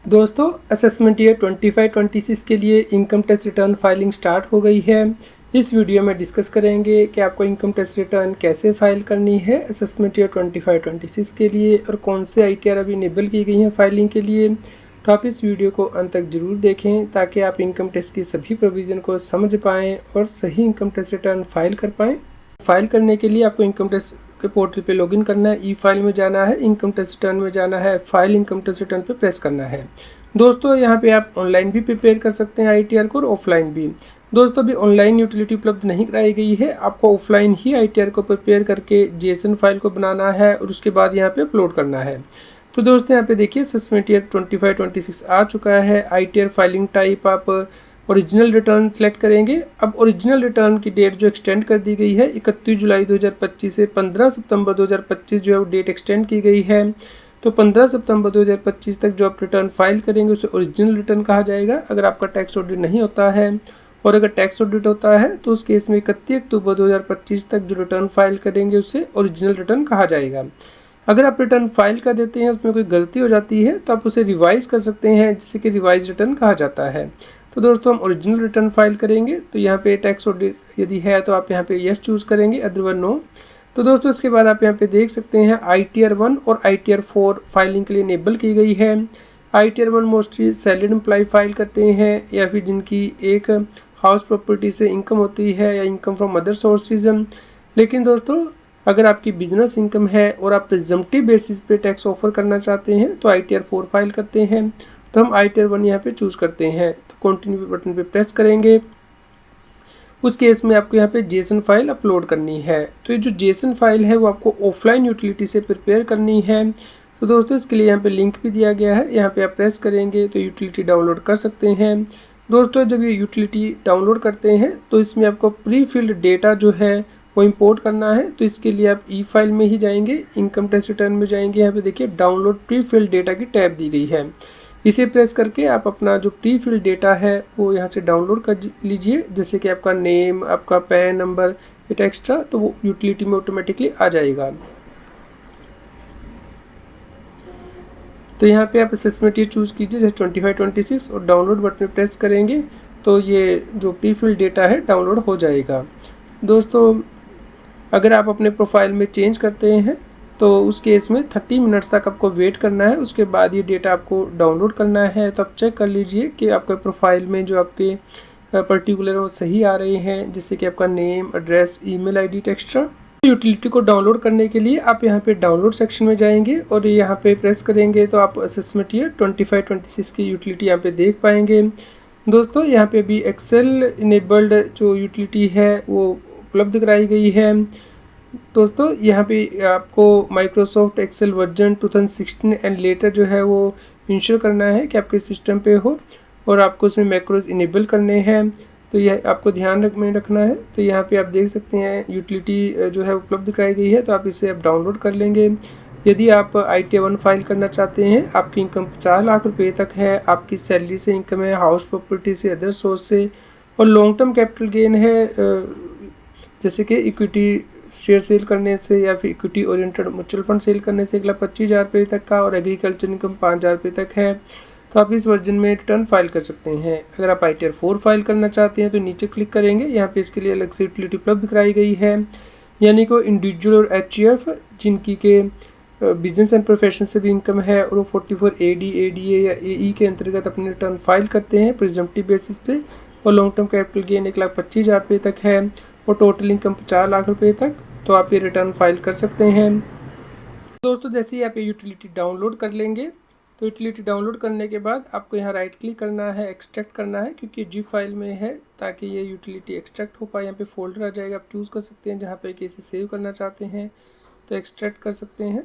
दोस्तों assessment year 25-26 के लिए income tax return filing start हो गई है। इस वीडियो में डिस्कस करेंगे कि आपको इनकम टैक्स रिटर्न कैसे फाइल करनी है असेसमेंट ईयर 25-26 के लिए और कौन से ITR अभी इनेबल की गई हैं फाइलिंग के लिए। तो आप इस वीडियो को अंत तक ज़रूर देखें ताकि आप इनकम टैक्स की सभी प्रोविज़न को समझ पाएँ और सही इनकम टैक्स रिटर्न फाइल कर पाएँ। फाइल करने के लिए आपको इनकम टैक्स के पोर्टल पे लॉगिन करना है, ई फाइल में जाना है, इनकम टैक्स रिटर्न में जाना है, फाइल इनकम टैक्स रिटर्न पे प्रेस करना है। दोस्तों यहाँ पे आप ऑनलाइन भी प्रिपेयर कर सकते हैं ITR को और ऑफलाइन भी। दोस्तों अभी ऑनलाइन यूटिलिटी उपलब्ध नहीं कराई गई है, आपको ऑफलाइन ही ITR को प्रिपेयर करके JSON फाइल को बनाना है और उसके बाद यहाँ पे अपलोड करना है। तो दोस्तों यहाँ पे देखिए असेसमेंट ईयर 25-26 आ चुका है। ITR फाइलिंग टाइप आप ओरिजिनल रिटर्न सेलेक्ट करेंगे। अब ओरिजिनल रिटर्न की डेट जो एक्सटेंड कर दी गई है 31 जुलाई 2025 से 15 सितंबर 2025 जो है वो डेट एक्सटेंड की गई है। तो 15 सितंबर 2025 तक जो आप रिटर्न फाइल करेंगे उसे ओरिजिनल रिटर्न कहा जाएगा अगर आपका टैक्स ऑडिट नहीं होता है, और अगर टैक्स ऑडिट होता है तो उस केस में 31 अक्टूबर 2025 तक जो रिटर्न फाइल करेंगे उसे ओरिजिनल रिटर्न कहा जाएगा। अगर आप रिटर्न फाइल कर देते हैं उसमें कोई गलती हो जाती है तो आप उसे रिवाइज कर सकते हैं जिसे कि रिवाइज रिटर्न कहा जाता है। तो दोस्तों हम ओरिजिनल रिटर्न फाइल करेंगे तो यहाँ पे टैक्स ऑडिट यदि है तो आप यहाँ पे यस चूज़ करेंगे, अदरवाइज नो। तो दोस्तों इसके बाद आप यहाँ पे देख सकते हैं ITR 1 और ITR 4 फाइलिंग के लिए इनेबल की गई है। ITR 1 mostly salaried employ file करते हैं या फिर जिनकी एक हाउस प्रॉपर्टी से इनकम होती है या इनकम फ्रॉम अदर सोर्सेज। लेकिन दोस्तों अगर आपकी बिजनेस इनकम है और आप प्रिजम्पटिव बेसिस पे टैक्स ऑफर करना चाहते हैं तो ITR 4 फाइल करते हैं। तो हम ITR 1 यहाँ पे चूज़ करते हैं, तो कंटिन्यू बटन पे प्रेस करेंगे। उस केस में आपको यहाँ पे JSON फाइल अपलोड करनी है। तो ये जो JSON फाइल है वो आपको ऑफलाइन यूटिलिटी से प्रिपेयर करनी है। तो दोस्तों इसके लिए यहाँ पे लिंक भी दिया गया है, यहाँ पे आप प्रेस करेंगे तो यूटिलिटी डाउनलोड कर सकते हैं। दोस्तों जब ये यूटिलिटी डाउनलोड करते हैं तो इसमें आपको प्री फिल्ड डेटा जो है वो इंपोर्ट करना है। तो इसके लिए आप ई फाइल में ही जाएंगे, इनकम टैक्स रिटर्न में जाएंगे, यहाँ पे देखिए डाउनलोड प्री फिल्ड डेटा की टैब दी गई है। इसे प्रेस करके आप अपना जो प्री फिल्ड डेटा है वो यहाँ से डाउनलोड कर लीजिए, जैसे कि आपका नेम, आपका पैन नंबर, इट एक्स्ट्रा, तो वो यूटिलिटी में ऑटोमेटिकली आ जाएगा। तो यहाँ पे आप असेसमेंट ये चूज़ कीजिए जैसे 25-26 और डाउनलोड बटन पे प्रेस करेंगे तो ये जो प्री फिल्ड डेटा है डाउनलोड हो जाएगा। दोस्तों अगर आप अपने प्रोफाइल में चेंज करते हैं तो उस केस में 30 मिनट्स तक आपको वेट करना है, उसके बाद ये डेटा आपको डाउनलोड करना है। तो आप चेक कर लीजिए कि आपके प्रोफाइल में जो आपके पर्टिकुलर वो सही आ रहे हैं, जैसे कि आपका name, address, email ID, extra. Utility को डाउनलोड करने के लिए आप यहाँ पे डाउनलोड सेक्शन में जाएंगे और यहाँ पे प्रेस करेंगे तो आप असेसमेंट ईयर 25-26 की यूटिलिटी यहाँ पे देख पाएंगे। दोस्तों यहाँ पे भी एक्सेल इनेबल्ड जो यूटिलिटी है वो उपलब्ध कराई गई है। दोस्तों यहाँ पे आपको Microsoft Excel version 2016 and later जो है वो इंश्योर करना है कि आपके सिस्टम पे हो और आपको उसमें मैक्रोज इनेबल करने हैं। तो यह आपको ध्यान में रखना है। तो यहाँ पे आप देख सकते हैं यूटिलिटी जो है उपलब्ध कराई गई है, तो आप इसे आप डाउनलोड कर लेंगे। यदि आप ITR 1 फाइल करना चाहते हैं, आपकी इनकम 50 लाख रुपये तक है, आपकी सैलरी से इनकम है, हाउस प्रॉपर्टी से, अदर सोर्स से, और लॉन्ग टर्म कैपिटल गेन है जैसे कि इक्विटी शेयर सेल करने से या फिर equity oriented mutual fund sale करने से 1,25,000 रुपये तक का, और एग्रीकल्चर इनकम 5,000 रुपये तक है, तो आप इस वर्जन में रिटर्न फाइल कर सकते हैं। अगर आप ITR 4 फाइल करना चाहते हैं तो नीचे क्लिक करेंगे, यहाँ पे इसके लिए अलग से यूटिलिटी उपलब्ध कराई गई है। यानी कि इंडिविजुअल और HUF जिनकी के बिजनेस एंड प्रोफेशन से भी इनकम है और वो 44 AD, ADA या AE के अंतर्गत अपने रिटर्न फाइल करते हैं प्रिजम्पटिव बेसिस पे, और लॉन्ग टर्म कैपिटल गेन 1,25,000 रुपये तक है और टोटल इनकम 50 लाख रुपये तक, तो आप ये रिटर्न फाइल कर सकते हैं। दोस्तों जैसे ही आप ये यूटिलिटी डाउनलोड कर लेंगे तो यूटिलिटी डाउनलोड करने के बाद आपको यहाँ राइट क्लिक करना है, एक्सट्रैक्ट करना है, क्योंकि जी फाइल में है ताकि ये यूटिलिटी एक्सट्रैक्ट हो पाए। यहाँ पे फोल्डर आ जाएगा, आप चूज़ कर सकते हैं जहाँ पे कि इसे सेव करना चाहते हैं तो एक्सट्रैक्ट कर सकते हैं।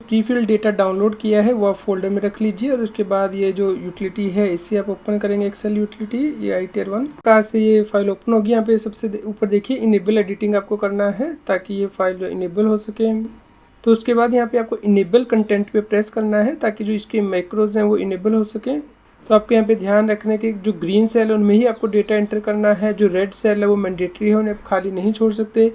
प्री फिल्ड डेटा डाउनलोड किया है वो आप फोल्डर में रख लीजिए, और उसके बाद ये जो यूटिलिटी है इसे आप ओपन करेंगे, एक्सेल यूटिलिटी, ये ITR 1 कहाँ से ये फाइल ओपन होगी। यहाँ पे सबसे ऊपर देखिए इनेबल एडिटिंग आपको करना है ताकि ये फाइल जो इनेबल हो सके। तो उसके बाद यहाँ पे आपको इनेबल कंटेंट पे प्रेस करना है ताकि जो इसके मैक्रोज हैं वो इनेबल हो सके। तो आपको यहाँ पे ध्यान रखने के जो ग्रीन सेल है उनमें ही आपको डेटा एंटर करना है, जो रेड सेल है वो मैंडेटरी है, उन्हें आप खाली नहीं छोड़ सकते।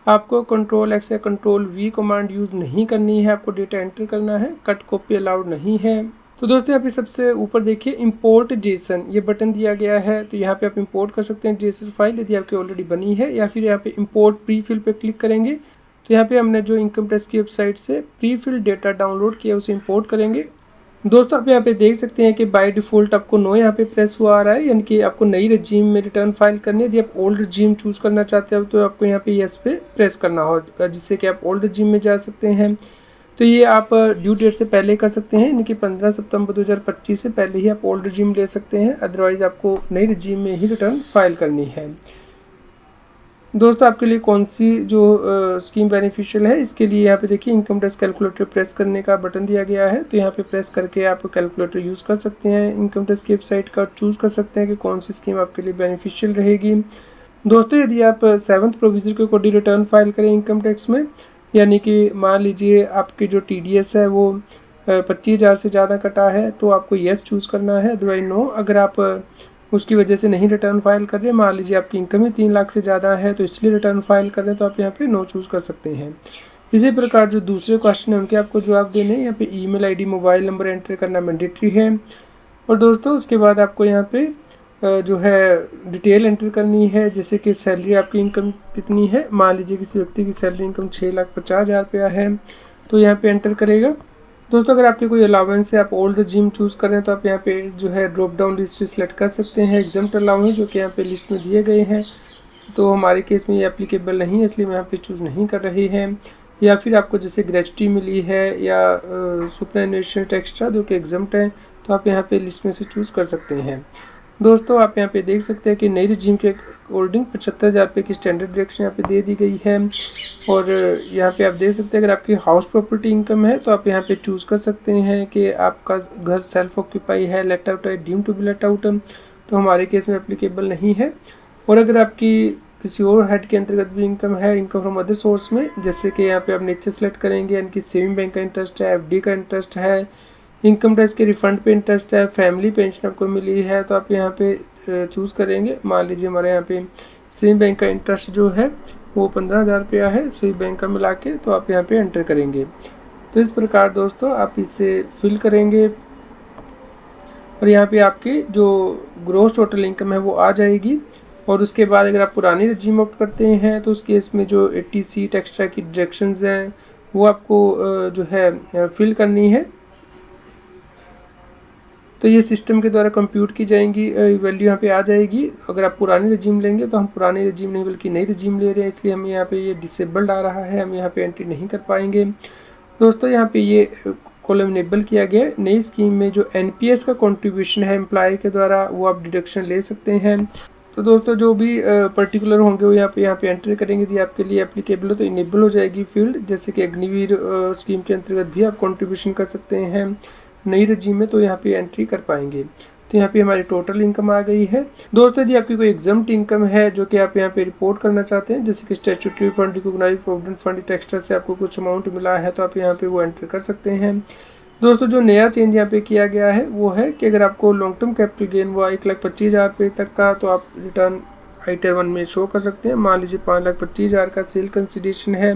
आपको Ctrl+X या Ctrl+V कमांड यूज़ नहीं करनी है, आपको डेटा एंटर करना है, कट कॉपी अलाउड नहीं है। तो दोस्तों यहाँ पे सबसे ऊपर देखिए इंपोर्ट जेसन ये बटन दिया गया है, तो यहाँ पे आप इंपोर्ट कर सकते हैं जेसन फाइल यदि आपकी ऑलरेडी बनी है, या फिर यहाँ पे इंपोर्ट प्री फिल पे क्लिक करेंगे तो यहाँ पे हमने जो इनकम टैक्स की वेबसाइट से प्री फिल डेटा डाउनलोड किया उसे इंपोर्ट करेंगे। दोस्तों आप यहाँ पे देख सकते हैं कि बाय डिफ़ॉल्ट आपको नो यहाँ पे प्रेस हुआ आ रहा है, यानी कि आपको नई रजीम में रिटर्न फाइल करनी है। यदि आप ओल्ड रजीम चूज़ करना चाहते हो तो आपको यहाँ पे यस पे प्रेस करना होगा, जिससे कि आप ओल्ड रजीम में जा सकते हैं। तो ये आप ड्यू डेट से पहले कर सकते हैं, यानी कि 15 सितंबर 2025 से पहले ही आप ओल्ड रजीम ले सकते हैं, अदरवाइज़ आपको नई रजीम में ही रिटर्न फाइल करनी है। दोस्तों आपके लिए कौन सी जो स्कीम बेनिफिशियल है, इसके लिए यहाँ पे देखिए इनकम टैक्स कैलकुलेटर प्रेस करने का बटन दिया गया है, तो यहाँ पे प्रेस करके आप कैलकुलेटर यूज़ कर सकते हैं, इनकम टैक्स की वेबसाइट का चूज़ कर सकते हैं कि कौन सी स्कीम आपके लिए बेनिफिशियल रहेगी। दोस्तों यदि आप 7th प्रोविजन के अकॉर्डिंग रिटर्न फाइल करें इनकम टैक्स में, यानी कि मान लीजिए आपकी जो TDS है वो 25,000 से ज़्यादा कटा है तो आपको येस चूज़ करना है, अदरवाइज नो। अगर आप उसकी वजह से नहीं रिटर्न फाइल कर रहे, मान लीजिए आपकी इनकम ही 3 लाख से ज़्यादा है तो इसलिए रिटर्न फाइल कर रहे हैं, तो आप यहाँ पे नो चूज़ कर सकते हैं। इसी प्रकार जो दूसरे क्वेश्चन है उनके आपको जवाब देने हैं। यहाँ पे email ID mobile number enter करना मैंडेटरी है। और दोस्तों उसके बाद आपको यहाँ पे जो है डिटेल एंटर करनी है, जैसे कि सैलरी आपकी इनकम कितनी है। मान लीजिए किसी व्यक्ति की सैलरी इनकम 6,50,000 रुपया है तो यहाँ पे एंटर करेगा। दोस्तों अगर आपके कोई अलाउंस है, आप ओल्ड रजीम चूज़ करें तो आप यहाँ पे जो है ड्रॉप डाउन लिस्ट से सिलेक्ट कर सकते हैं एग्जाम्प्ट अलाउंस, जो कि यहाँ पे लिस्ट में दिए गए हैं। तो हमारे केस में ये एप्लीकेबल नहीं है, इसलिए मैं यहाँ पे चूज़ नहीं कर रही है। या फिर आपको जैसे ग्रेजुटी मिली है या सुपरएनुएशन एक्स्ट्रा जो कि एग्जाम्प्ट है, तो आप यहाँ पे लिस्ट में से चूज़ कर सकते हैं। दोस्तों आप यहाँ पे देख सकते हैं कि नई रजीम के अकॉर्डिंग 75,000 रुपये की स्टैंडर्ड डिडक्शन यहाँ पे दे दी गई है। और यहाँ पे आप देख सकते हैं अगर आपकी हाउस प्रॉपर्टी इनकम है तो आप यहाँ पे चूज़ कर सकते हैं कि आपका घर सेल्फ ऑक्यूपाई है, लेट आउट है, deem to be let out, तो हमारे केस में एप्लीकेबल नहीं है। और अगर आपकी किसी और हेड के अंतर्गत भी इनकम है, इनकम फ्रॉम अदर सोर्स में, जैसे कि यहाँ पे आप नेचर सेलेक्ट करेंगे, यानी कि सेविंग बैंक का इंटरेस्ट है, FD का इंटरेस्ट है, इनकम टैक्स के रिफंड पे इंटरेस्ट है, फैमिली पेंशन आपको मिली है, तो आप यहाँ पे चूज़ करेंगे। मान लीजिए हमारे यहाँ पे सेविंग बैंक का इंटरेस्ट जो है वो 15,000 रुपया है सेविंग बैंक का मिला के, तो आप यहाँ पे एंटर करेंगे। तो इस प्रकार दोस्तों आप इसे फिल करेंगे और यहाँ पे आपकी जो ग्रॉस टोटल इनकम है वो आ जाएगी। और उसके बाद अगर आप पुरानी रजीम ऑप्ट करते हैं तो उस केस में जो 80 सीट एक्स्ट्रा की डिडक्शंस हैं वो आपको जो है फिल करनी है। तो ये सिस्टम के द्वारा कंप्यूट की जाएंगी, वैल्यू यहाँ पे आ जाएगी। अगर आप पुरानी रजीम लेंगे तो हम पुरानी रजीम नहीं बल्कि नई रजीम ले रहे हैं, इसलिए हमें यहाँ पे ये डिसेबल्ड आ रहा है, हम यहाँ पे एंट्री नहीं कर पाएंगे। दोस्तों यहाँ पे ये कॉलम इनेबल किया गया है। नई स्कीम में जो NPS का कंट्रीब्यूशन है एम्प्लॉय के द्वारा वो आप डिडक्शन ले सकते हैं। तो दोस्तों जो भी पर्टिकुलर होंगे वो यहाँ पे एंटर करेंगे। यदि आपके लिए एप्लीकेबल हो तो इनेबल हो जाएगी फील्ड, जैसे कि अग्निवीर स्कीम के अंतर्गत भी आप कंट्रीब्यूशन कर सकते हैं नई रजीम में, तो यहाँ पे एंट्री कर पाएंगे। तो यहाँ पे हमारी टोटल इनकम आ गई है। दोस्तों यदि आपकी कोई एग्जाम्प्ट इनकम है जो कि आप यहाँ पे रिपोर्ट करना चाहते हैं, जैसे कि statutory fund, recognised provident fund extra से आपको कुछ अमाउंट मिला है, तो आप यहाँ पे वो एंटर कर सकते हैं। दोस्तों जो नया चेंज यहाँ पे किया गया है वो है कि अगर आपको लॉन्ग टर्म कैपिटल गेन हुआ 1,25,000 रुपये तक का, तो आप रिटर्न आइटम 1 में शो कर सकते हैं। मान लीजिए 5,25,000 का सेल कंसिडरेशन है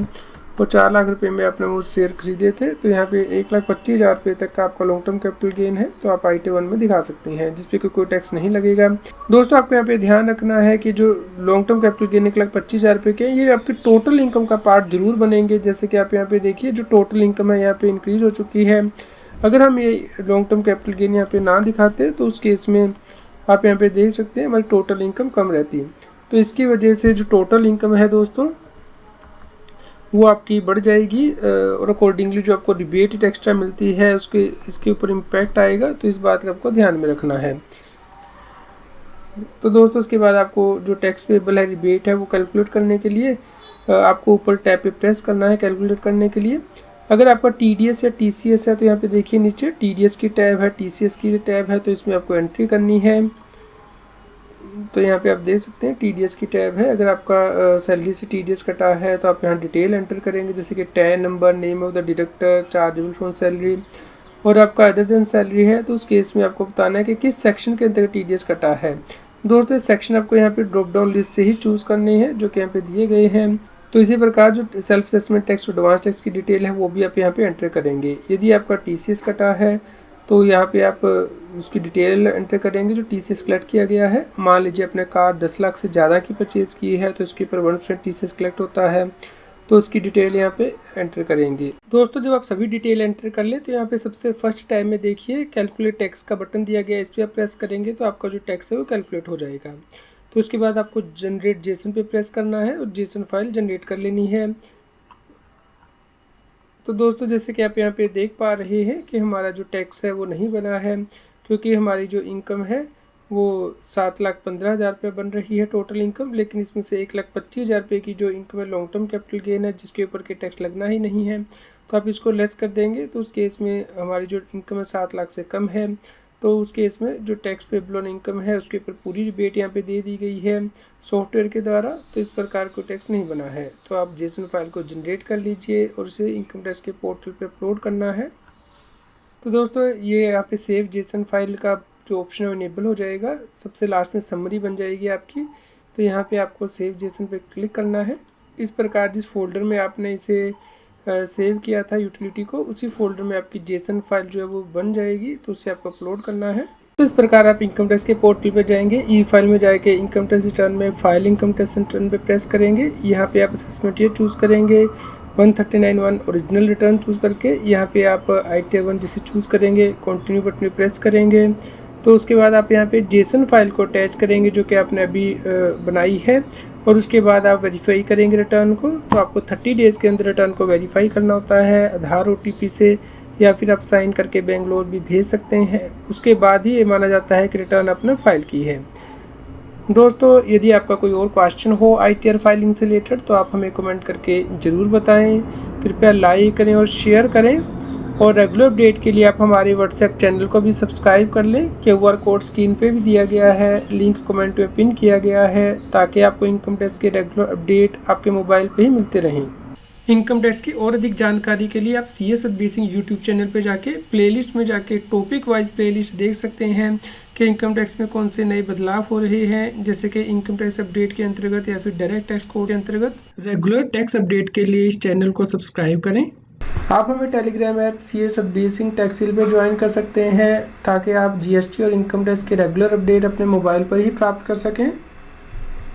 और 4 लाख रुपए में आपने वो शेयर खरीदे थे, तो यहाँ पे 1,25,000 रुपये तक का आपका लॉन्ग टर्म कैपिटल गेन है, तो आप आइटम 1 में दिखा सकते हैं, जिसपे कोई टैक्स नहीं लगेगा। दोस्तों आपको यहाँ पे ध्यान रखना है कि जो लॉन्ग टर्म कैपिटल गेन 1,25,000 रुपये के ये आपके टोटल इनकम का पार्ट जरूर बनेंगे। जैसे कि आप यहाँ पे देखिए जो टोटल इनकम है यहाँ पे इंक्रीज हो चुकी है। अगर हम ये लॉन्ग टर्म कैपिटल गेन यहाँ पे ना दिखाते तो उस केस में आप यहाँ पे देख सकते हैं हमारी टोटल इनकम कम रहती है। तो इसकी वजह से जो टोटल इनकम है दोस्तों वो आपकी बढ़ जाएगी और अकॉर्डिंगली जो आपको रिबेट एक्स्ट्रा मिलती है इसके ऊपर इम्पैक्ट आएगा, तो इस बात का आपको ध्यान में रखना है। तो दोस्तों उसके बाद आपको जो टैक्स पेबल है रिबेट है वो कैलकुलेट करने के लिए आपको ऊपर टैब पे प्रेस करना है कैलकुलेट करने के लिए। अगर आपका TDS या TCS है तो यहाँ पे देखिए नीचे TDS की टैब है, TCS की टैब है, तो इसमें आपको एंट्री करनी है। तो यहाँ पे आप देख सकते हैं TDS की टैब है। अगर आपका सैलरी से TDS कटा है तो आप यहाँ डिटेल एंटर करेंगे, जैसे कि tan number, name of the deductor, chargeable from salary. और आपका अदर देन सैलरी है तो उस केस में आपको बताना है कि किस सेक्शन के अंतर्गत TDS कटा है। दोस्तों इस सेक्शन आपको यहाँ पे ड्रॉप डाउन लिस्ट से ही चूज़ करनी है जो कि यहाँ पे दिए गए हैं। तो इसी प्रकार जो सेल्फ असेसमेंट टैक्स और एडवांस टैक्स की डिटेल है वो भी आप यहाँ पे एंटर करेंगे। यदि आपका TCS कटा है तो यहाँ पे आप उसकी डिटेल एंटर करेंगे जो TCS कलेक्ट किया गया है। मान लीजिए अपने कार 10 लाख से ज़्यादा की परचेज़ की है तो इसके ऊपर 1% TCS कलेक्ट होता है, तो उसकी डिटेल यहाँ पे एंटर करेंगे। दोस्तों जब आप सभी डिटेल एंटर कर लें तो यहाँ पे सबसे फर्स्ट टैब में देखिए कैलकुलेट टैक्स का बटन दिया गया है, इस पर आप प्रेस करेंगे तो आपका जो टैक्स है वो कैलकुलेट हो जाएगा। तो उसके बाद आपको जनरेट जेसन पे प्रेस करना है और जेसन फाइल जनरेट कर लेनी है। तो दोस्तों जैसे कि आप यहाँ पे देख पा रहे हैं कि हमारा जो टैक्स है वो नहीं बना है, क्योंकि हमारी जो इनकम है वो 7,15,000 रुपये बन रही है टोटल इनकम, लेकिन इसमें से 1,25,000 रुपये की जो इनकम है लॉन्ग टर्म कैपिटल गेन है जिसके ऊपर के टैक्स लगना ही नहीं है। तो आप इसको लेस कर देंगे तो उस केस में हमारी जो इनकम है 7 लाख से कम है, तो उस केस में जो टैक्स पेबल ऑन इनकम है उसके ऊपर पूरी रिबेट यहाँ पे दे दी गई है सॉफ्टवेयर के द्वारा, तो इस प्रकार को टैक्स नहीं बना है। तो आप जेसन फाइल को जनरेट कर लीजिए और उसे इनकम टैक्स के पोर्टल पे अपलोड करना है। तो दोस्तों ये यहाँ पे सेव जेसन फाइल का जो ऑप्शन है इनेबल हो जाएगा, सबसे लास्ट में समरी बन जाएगी आपकी। तो यहाँ पे आपको सेव जेसन पे क्लिक करना है। इस प्रकार जिस फोल्डर में आपने इसे सेव किया था यूटिलिटी को, उसी फोल्डर में आपकी जेसन फाइल जो है वो बन जाएगी, तो उसे आपको अपलोड करना है। तो इस प्रकार आप इनकम टैक्स के पोर्टल पे जाएंगे, ई फाइल में जाके इनकम टैक्स रिटर्न में फाइल इनकम टैक्स रिटर्न पे प्रेस करेंगे। यहाँ पे आप असेसमेंट ईयर चूज़ करेंगे, 139(1) ओरिजिनल रिटर्न चूज़ करके यहाँ पे आप ITR 1 जैसे चूज़ करेंगे, कंटिन्यू बटन पे प्रेस करेंगे। तो उसके बाद आप यहाँ पे जेसन फाइल को अटैच करेंगे जो कि आपने अभी बनाई है, और उसके बाद आप वेरीफाई करेंगे रिटर्न को। तो आपको 30 डेज़ के अंदर रिटर्न को वेरीफाई करना होता है आधार OTP से, या फिर आप साइन करके बेंगलोर भी भेज सकते हैं। उसके बाद ही ये माना जाता है कि रिटर्न आपने फाइल की है। दोस्तों यदि आपका कोई और क्वेश्चन हो ITR फाइलिंग से रिलेटेड तो आप हमें कमेंट करके ज़रूर बताएं। कृपया लाइक करें और शेयर करें, और रेगुलर अपडेट के लिए आप हमारे व्हाट्सएप चैनल को भी सब्सक्राइब कर लें। QR कोड स्क्रीन पे भी दिया गया है, लिंक कमेंट में पिन किया गया है, ताकि आपको इनकम टैक्स के रेगुलर अपडेट आपके मोबाइल पे ही मिलते रहें। इनकम टैक्स की और अधिक जानकारी के लिए आप CS एडवाइसिंग यूट्यूब चैनल पे जाके प्लेलिस्ट में जाके टॉपिक वाइज प्लेलिस्ट देख सकते हैं कि इनकम टैक्स में कौन से नए बदलाव हो रहे हैं, जैसे कि इनकम टैक्स अपडेट के अंतर्गत या फिर डायरेक्ट टैक्स कोड के अंतर्गत। रेगुलर टैक्स अपडेट के लिए इस चैनल को सब्सक्राइब करें। आप हमें टेलीग्राम ऐप CS एडवाइसिंग टैक्सिल पे ज्वाइन कर सकते हैं, ताकि आप GST और इनकम टैक्स के रेगुलर अपडेट अपने मोबाइल पर ही प्राप्त कर सकें।